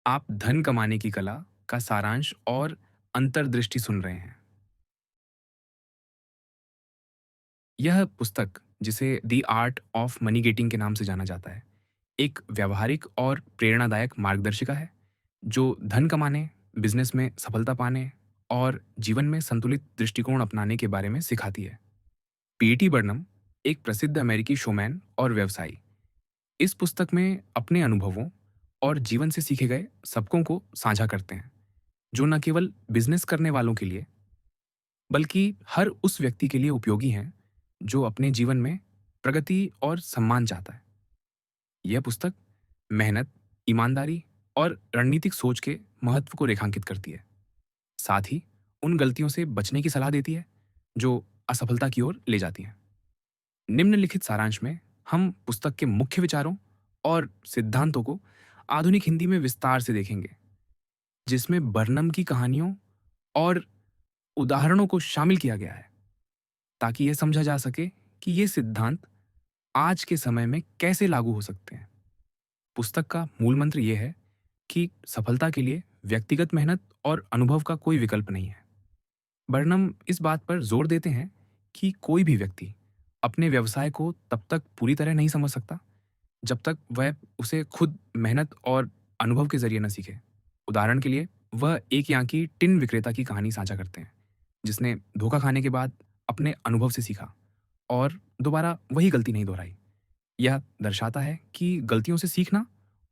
आप धन कमाने की कला का सारांश और अंतर्दृष्टि सुन रहे हैं। यह पुस्तक, जिसे the art of money getting के नाम से जाना जाता है, एक व्यावहारिक और प्रेरणादायक मार्गदर्शिका है, जो धन कमाने, बिजनेस में सफलता पाने और जीवन में संतुलित दृष्टिकोण अपनाने के बारे में सिखाती है। पीटी बर्नम, एक प्रसिद्ध अमेरिकी शोमैन और व्यवसायी, इस पुस्तक में अपने अनुभवों और जीवन से सीखे गए सबकों को साझा करते हैं, जो न केवल बिजनेस करने वालों के लिए बल्कि हर उस व्यक्ति के लिए उपयोगी हैं जो अपने जीवन में प्रगति और सम्मान चाहता है। यह पुस्तक मेहनत, ईमानदारी और रणनीतिक सोच के महत्व को रेखांकित करती है। साथ ही उन गलतियों से बचने की सलाह देती है जो असफलता की ओर ले जाती हैं। निम्नलिखित सारांश में हम पुस्तक के मुख्य विचारों और सिद्धांतों को आधुनिक हिंदी में विस्तार से देखेंगे, जिसमें बर्नम की कहानियों और उदाहरणों को शामिल किया गया है, ताकि यह समझा जा सके कि ये सिद्धांत आज के समय में कैसे लागू हो सकते हैं। पुस्तक का मूल मंत्र यह है कि सफलता के लिए व्यक्तिगत मेहनत और अनुभव का कोई विकल्प नहीं है। बर्नम इस बात पर जोर देते हैं कि कोई भी व्यक्ति अपने व्यवसाय को तब तक पूरी तरह नहीं समझ सकता जब तक वह उसे खुद मेहनत और अनुभव के जरिए न सीखे। उदाहरण के लिए, वह एक यहाँ की टिन विक्रेता की कहानी साझा करते हैं, जिसने धोखा खाने के बाद अपने अनुभव से सीखा और दोबारा वही गलती नहीं दोहराई। यह दर्शाता है कि गलतियों से सीखना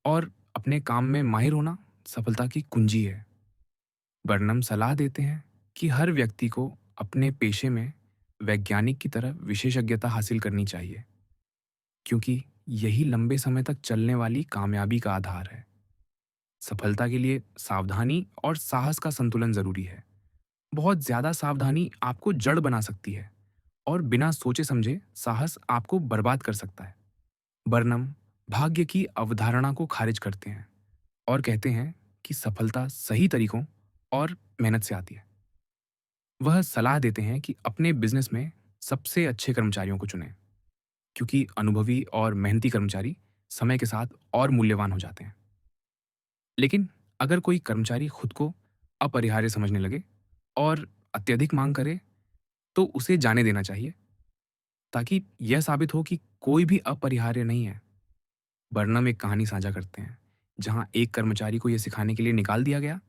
और अपने काम में माहिर होना सफलता की कुंजी है। बर्नम सलाह देते हैं कि हर व्यक्ति को अपने पेशे में वैज्ञानिक की तरह विशेषज्ञता हासिल करनी चाहिए, क्योंकि यही लंबे समय तक चलने वाली कामयाबी का आधार है। सफलता के लिए सावधानी और साहस का संतुलन जरूरी है। बहुत ज्यादा सावधानी आपको जड़ बना सकती है और बिना सोचे समझे साहस आपको बर्बाद कर सकता है। बर्नम भाग्य की अवधारणा को खारिज करते हैं और कहते हैं कि सफलता सही तरीकों और मेहनत से आती है। वह सलाह देते हैं कि अपने बिजनेस में सबसे अच्छे कर्मचारियों को चुनें, क्योंकि अनुभवी और मेहनती कर्मचारी समय के साथ और मूल्यवान हो जाते हैं। लेकिन अगर कोई कर्मचारी खुद को अपरिहार्य समझने लगे और अत्यधिक मांग करे, तो उसे जाने देना चाहिए, ताकि यह साबित हो कि कोई भी अपरिहार्य नहीं है। बर्नम एक कहानी साझा करते हैं, जहां एक कर्मचारी को यह सिखाने के लिए निकाल दिया गया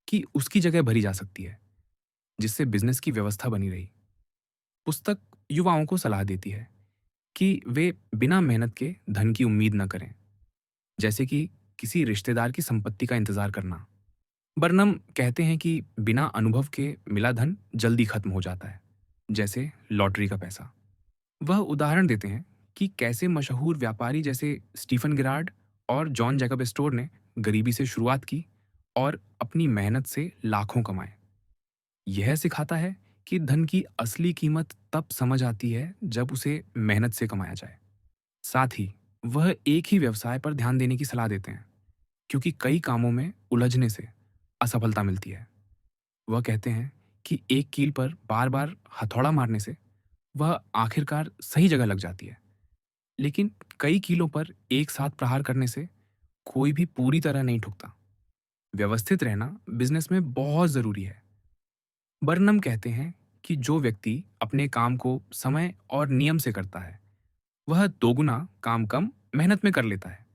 कि उसकी जगह भरी जा सकती है, जिससे बिजनेस की व्यवस्था बनी रही। पुस्तक युवाओं को सलाह देती है कि वे बिना मेहनत के धन की उम्मीद न करें, जैसे कि किसी रिश्तेदार की संपत्ति का इंतजार करना। बर्नम कहते हैं कि बिना अनुभव के मिला धन जल्दी खत्म हो जाता है, जैसे लॉटरी का पैसा। वह उदाहरण देते हैं कि कैसे मशहूर व्यापारी जैसे स्टीफन गिरार्ड और जॉन जैकब स्टोर ने गरीबी से शुरुआत की और अपनी मेहनत से लाखों कमाए। यह सिखाता है कि धन की असली कीमत तब समझ आती है जब उसे मेहनत से कमाया जाए। साथ ही वह एक ही व्यवसाय पर ध्यान देने की सलाह देते हैं, क्योंकि कई कामों में उलझने से असफलता मिलती है। वह कहते हैं कि एक कील पर बार बार हथौड़ा मारने से वह आखिरकार सही जगह लग जाती है, लेकिन कई कीलों पर एक साथ प्रहार करने से कोई भी पूरी तरह नहीं ठुकता। व्यवस्थित रहना बिजनेस में बहुत जरूरी है। बर्नम कहते हैं कि जो व्यक्ति अपने काम को समय और नियम से करता है, वह दोगुना काम कम मेहनत में कर लेता है।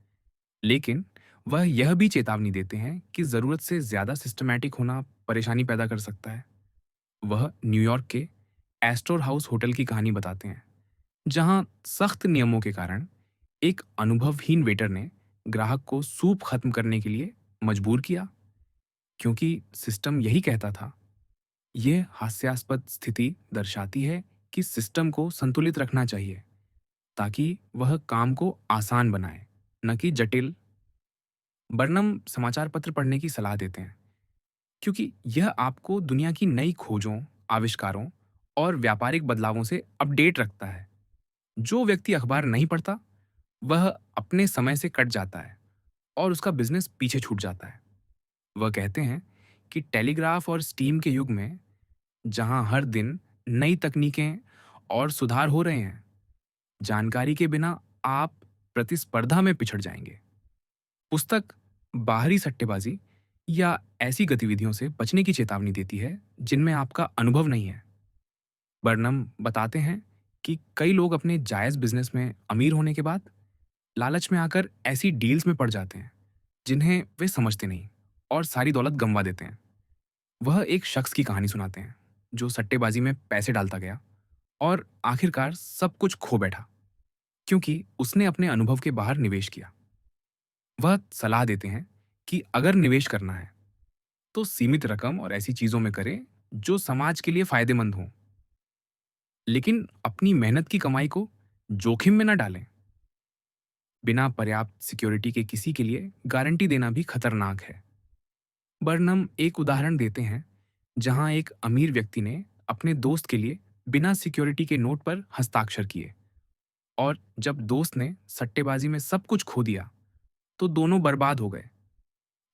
लेकिन वह यह भी चेतावनी देते हैं कि जरूरत से ज्यादा सिस्टमैटिक होना परेशानी पैदा कर सकता है। वह न्यूयॉर्क के एस्टोर हाउस होटल की कहानी बताते हैं, जहां सख्त नियमों के कारण एक अनुभवहीन वेटर ने ग्राहक को सूप खत्म करने के लिए मजबूर किया, क्योंकि सिस्टम यही कहता था। यह हास्यास्पद स्थिति दर्शाती है कि सिस्टम को संतुलित रखना चाहिए, ताकि वह काम को आसान बनाए, न कि जटिल। बर्नम समाचार पत्र पढ़ने की सलाह देते हैं, क्योंकि यह आपको दुनिया की नई खोजों, आविष्कारों और व्यापारिक बदलावों से अपडेट रखता है। जो व्यक्ति अखबार नहीं पढ़ता, वह अपने समय से कट जाता है और उसका बिजनेस पीछे छूट जाता है। वह कहते हैं कि टेलीग्राफ और स्टीम के युग में, जहां हर दिन नई तकनीकें और सुधार हो रहे हैं, जानकारी के बिना आप प्रतिस्पर्धा में पिछड़ जाएंगे। पुस्तक बाहरी सट्टेबाजी या ऐसी गतिविधियों से बचने की चेतावनी देती है जिनमें आपका अनुभव नहीं है। बर्नम बताते हैं कि कई लोग अपने जायज़ बिजनेस में अमीर होने के बाद लालच में आकर ऐसी डील्स में पड़ जाते हैं जिन्हें वे समझते नहीं और सारी दौलत गंवा देते हैं। वह एक शख्स की कहानी सुनाते हैं जो सट्टेबाजी में पैसे डालता गया और आखिरकार सब कुछ खो बैठा क्योंकि उसने अपने अनुभव के बाहर निवेश किया। वह सलाह देते हैं कि अगर निवेश करना है तो सीमित रकम और ऐसी चीजों में करें जो समाज के लिए फायदेमंद हों, लेकिन अपनी मेहनत की कमाई को जोखिम में न डालें। बिना पर्याप्त सिक्योरिटी के किसी के लिए गारंटी देना भी खतरनाक है। बर्नम एक उदाहरण देते हैं जहां एक अमीर व्यक्ति ने अपने दोस्त के लिए बिना सिक्योरिटी के नोट पर हस्ताक्षर किए और जब दोस्त ने सट्टेबाजी में सब कुछ खो दिया तो दोनों बर्बाद हो गए।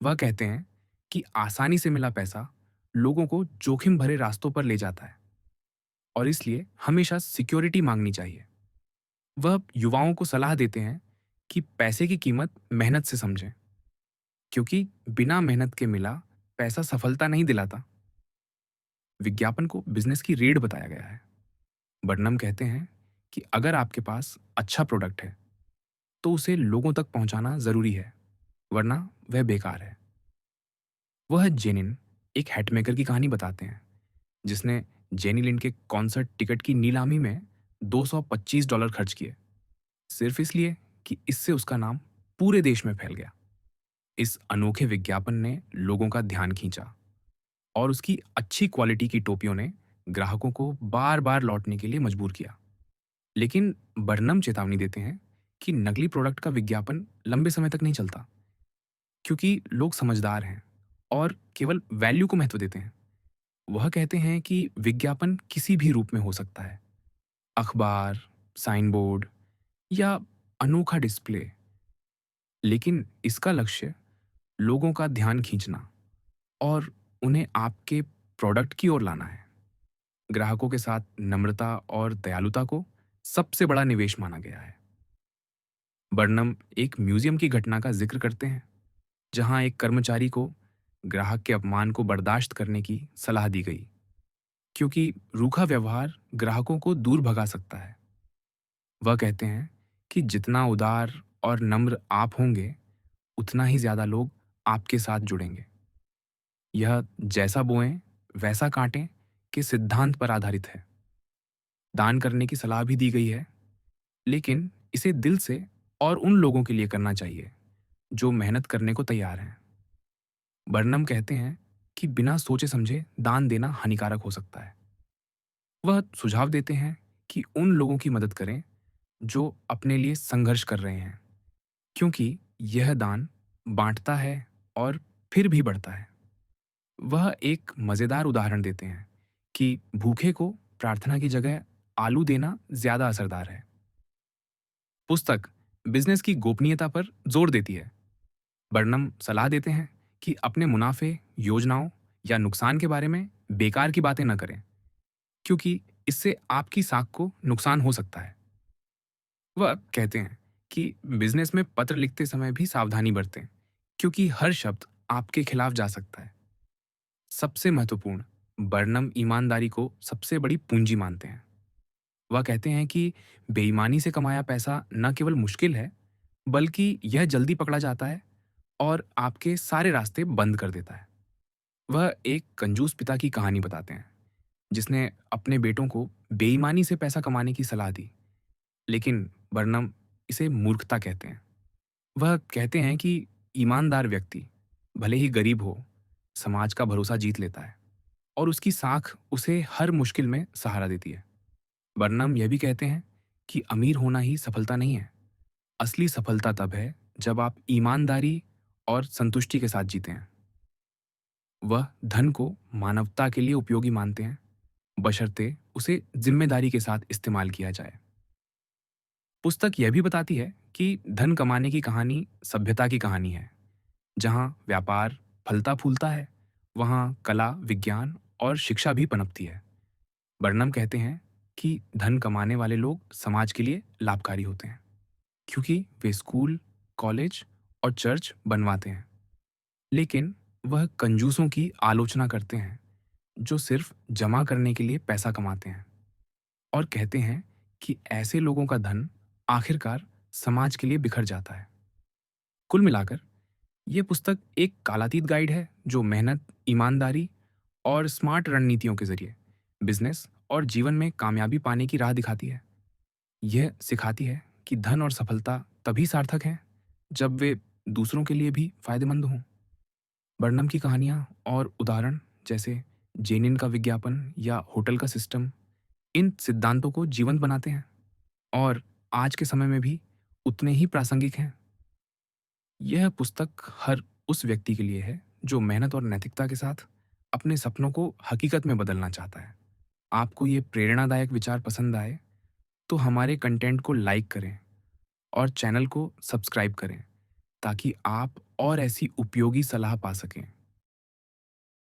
वह कहते हैं कि आसानी से मिला पैसा लोगों को जोखिम भरे रास्तों पर ले जाता है और इसलिए हमेशा सिक्योरिटी मांगनी चाहिए। वह युवाओं को सलाह देते हैं कि पैसे की कीमत मेहनत से समझें क्योंकि बिना मेहनत के मिला पैसा सफलता नहीं दिलाता। विज्ञापन को बिजनेस की रीढ़ बताया गया है। बर्नम कहते हैं कि अगर आपके पास अच्छा प्रोडक्ट है तो उसे लोगों तक पहुंचाना जरूरी है, वरना वह बेकार है। वह जेनिन, एक हैटमेकर की कहानी बताते हैं जिसने जेनी लिंड के कॉन्सर्ट टिकट की नीलामी में $225 खर्च किए सिर्फ इसलिए कि इससे उसका नाम पूरे देश में फैल गया। इस अनोखे विज्ञापन ने लोगों का ध्यान खींचा और उसकी अच्छी क्वालिटी की टोपियों ने ग्राहकों को बार बार लौटने के लिए मजबूर किया। लेकिन बर्नम चेतावनी देते हैं कि नकली प्रोडक्ट का विज्ञापन लंबे समय तक नहीं चलता क्योंकि लोग समझदार हैं और केवल वैल्यू को महत्व देते हैं। वह कहते हैं कि विज्ञापन किसी भी रूप में हो सकता है, अखबार, साइन बोर्ड या अनोखा डिस्प्ले, लेकिन इसका लक्ष्य लोगों का ध्यान खींचना और उन्हें आपके प्रोडक्ट की ओर लाना है। ग्राहकों के साथ नम्रता और दयालुता को सबसे बड़ा निवेश माना गया है। बर्नम एक म्यूजियम की घटना का जिक्र करते हैं जहां एक कर्मचारी को ग्राहक के अपमान को बर्दाश्त करने की सलाह दी गई क्योंकि रूखा व्यवहार ग्राहकों को दूर भगा सकता है। वह कहते हैं कि जितना उदार और नम्र आप होंगे उतना ही ज्यादा लोग आपके साथ जुड़ेंगे। यह जैसा बोएं वैसा काटें के सिद्धांत पर आधारित है। दान करने की सलाह भी दी गई है, लेकिन इसे दिल से और उन लोगों के लिए करना चाहिए जो मेहनत करने को तैयार हैं। बर्नम कहते हैं कि बिना सोचे समझे दान देना हानिकारक हो सकता है। वह सुझाव देते हैं कि उन लोगों की मदद करें जो अपने लिए संघर्ष कर रहे हैं क्योंकि यह दान बांटता है और फिर भी बढ़ता है। वह एक मजेदार उदाहरण देते हैं कि भूखे को प्रार्थना की जगह आलू देना ज्यादा असरदार है। पुस्तक बिजनेस की गोपनीयता पर जोर देती है। बर्नम सलाह देते हैं कि अपने मुनाफे, योजनाओं या नुकसान के बारे में बेकार की बातें न करें क्योंकि इससे आपकी साख को नुकसान हो सकता है। वह कहते हैं कि बिजनेस में पत्र लिखते समय भी सावधानी बरतें क्योंकि हर शब्द आपके खिलाफ जा सकता है। सबसे महत्वपूर्ण, बर्नम ईमानदारी को सबसे बड़ी पूंजी मानते हैं। वह कहते हैं कि बेईमानी से कमाया पैसा न केवल मुश्किल है, बल्कि यह जल्दी पकड़ा जाता है और आपके सारे रास्ते बंद कर देता है। वह एक कंजूस पिता की कहानी बताते हैं जिसने अपने बेटों को बेईमानी से पैसा कमाने की सलाह दी, लेकिन बर्नम इसे मूर्खता कहते हैं। वह कहते हैं कि ईमानदार व्यक्ति भले ही गरीब हो, समाज का भरोसा जीत लेता है और उसकी साख उसे हर मुश्किल में सहारा देती है। बर्नम यह भी कहते हैं कि अमीर होना ही सफलता नहीं है। असली सफलता तब है जब आप ईमानदारी और संतुष्टि के साथ जीते हैं। वह धन को मानवता के लिए उपयोगी मानते हैं, बशर्ते उसे जिम्मेदारी के साथ इस्तेमाल किया जाए। पुस्तक यह भी बताती है कि धन कमाने की कहानी सभ्यता की कहानी है। जहाँ व्यापार फलता फूलता है, वहाँ कला, विज्ञान और शिक्षा भी पनपती है। बर्नम कहते हैं कि धन कमाने वाले लोग समाज के लिए लाभकारी होते हैं क्योंकि वे स्कूल, कॉलेज और चर्च बनवाते हैं लेकिन वह कंजूसों की आलोचना करते हैं जो सिर्फ जमा करने के लिए पैसा कमाते हैं और कहते हैं कि ऐसे लोगों का धन आखिरकार समाज के लिए बिखर जाता है। कुल मिलाकर ये पुस्तक एक कालातीत गाइड है जो मेहनत, ईमानदारी और स्मार्ट रणनीतियों के जरिए बिजनेस और जीवन में कामयाबी पाने की राह दिखाती है। यह सिखाती है कि धन और सफलता तभी सार्थक हैं जब वे दूसरों के लिए भी फायदेमंद हों। बर्नम की कहानियाँ और उदाहरण जैसे जेनिन का विज्ञापन या होटल का सिस्टम इन सिद्धांतों को जीवंत बनाते हैं और आज के समय में भी उतने ही प्रासंगिक हैं। यह पुस्तक हर उस व्यक्ति के लिए है जो मेहनत और नैतिकता के साथ अपने सपनों को हकीकत में बदलना चाहता है। आपको ये प्रेरणादायक विचार पसंद आए तो हमारे कंटेंट को लाइक करें और चैनल को सब्सक्राइब करें ताकि आप और ऐसी उपयोगी सलाह पा सकें।